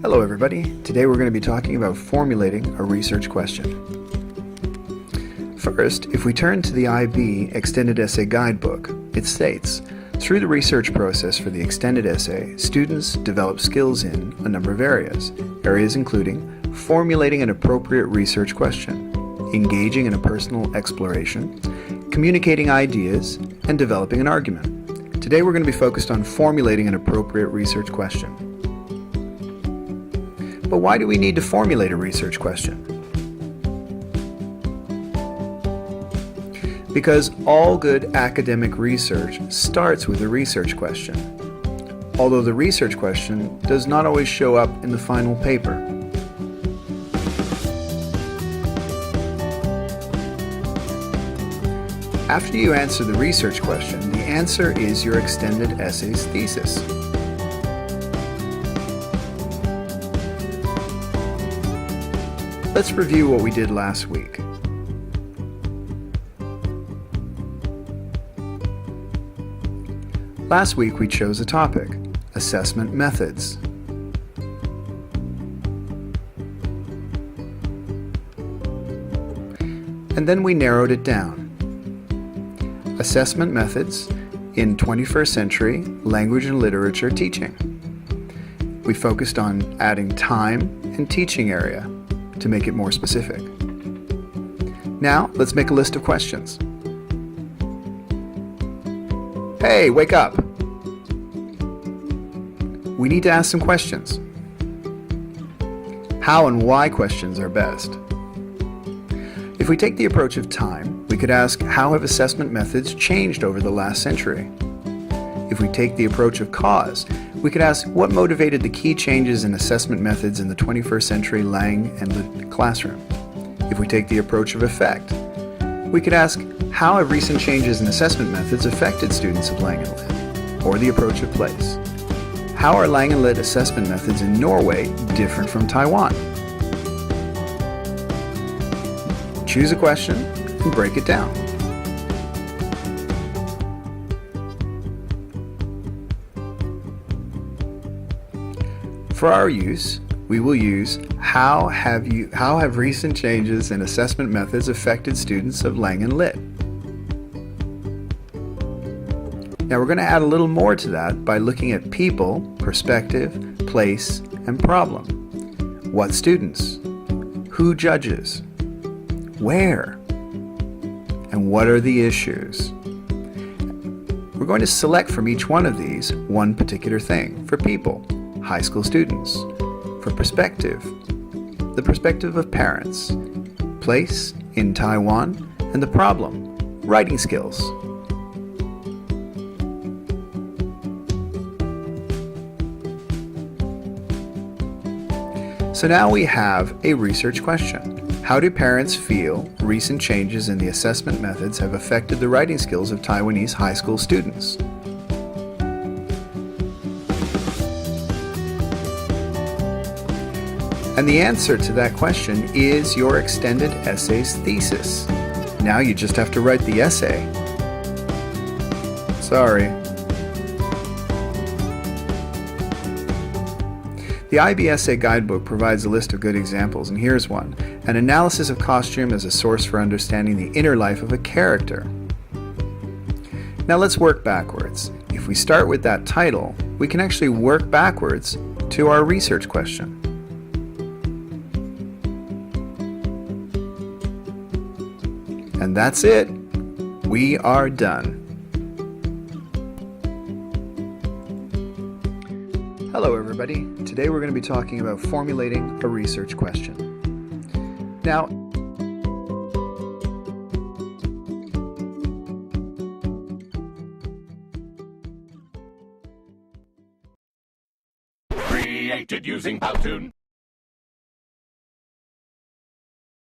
Hello everybody. Today we're going to be talking about formulating a research question. First, if we turn to the IB Extended Essay Guidebook, it states, through the research process for the extended essay, students develop skills in a number of areas. Areas including formulating an appropriate research question, engaging in a personal exploration, communicating ideas, and developing an argument. Today we're going to be focused on formulating an appropriate research question. But why do we need to formulate a research question? Because all good academic research starts with a research question, although the research question does not always show up in the final paper. After you answer the research question, the answer is your extended essay's thesis. Let's review what we did last week. Last week we chose a topic, assessment methods. And then we narrowed it down. Assessment methods in 21st century language and literature teaching. We focused on adding time and teaching area to make it more specific. Now, let's make a list of questions. Hey, wake up! We need to ask some questions. How and why questions are best. If we take the approach of time, we could ask, how have assessment methods changed over the last century? If we take the approach of cause, we could ask, what motivated the key changes in assessment methods in the 21st century Lang and Lit classroom? If we take the approach of effect, we could ask, how have recent changes in assessment methods affected students of Lang and Lit? Or the approach of place. How are Lang and Lit assessment methods in Norway different from Taiwan? Choose a question and break it down. For our use, we will use how have recent changes in assessment methods affected students of Lang and Lit? Now we're going to add a little more to that by looking at people, perspective, place, and problem. What students? Who judges? Where? And what are the issues? We're going to select from each one of these one particular thing. For people, high school students. For perspective, the perspective of parents. Place, in Taiwan. And the problem, writing skills. So now we have a research question. How do parents feel recent changes in the assessment methods have affected the writing skills of Taiwanese high school students? And the answer to that question is your extended essay's thesis. Now you just have to write the essay. Sorry. The IB Essay Guidebook provides a list of good examples, and here's one. An analysis of costume as a source for understanding the inner life of a character. Now let's work backwards. If we start with that title, we can actually work backwards to our research question. And that's it. We are done. Hello everybody. Today we're going to be talking about formulating a research question. Now, Created using Powtoon.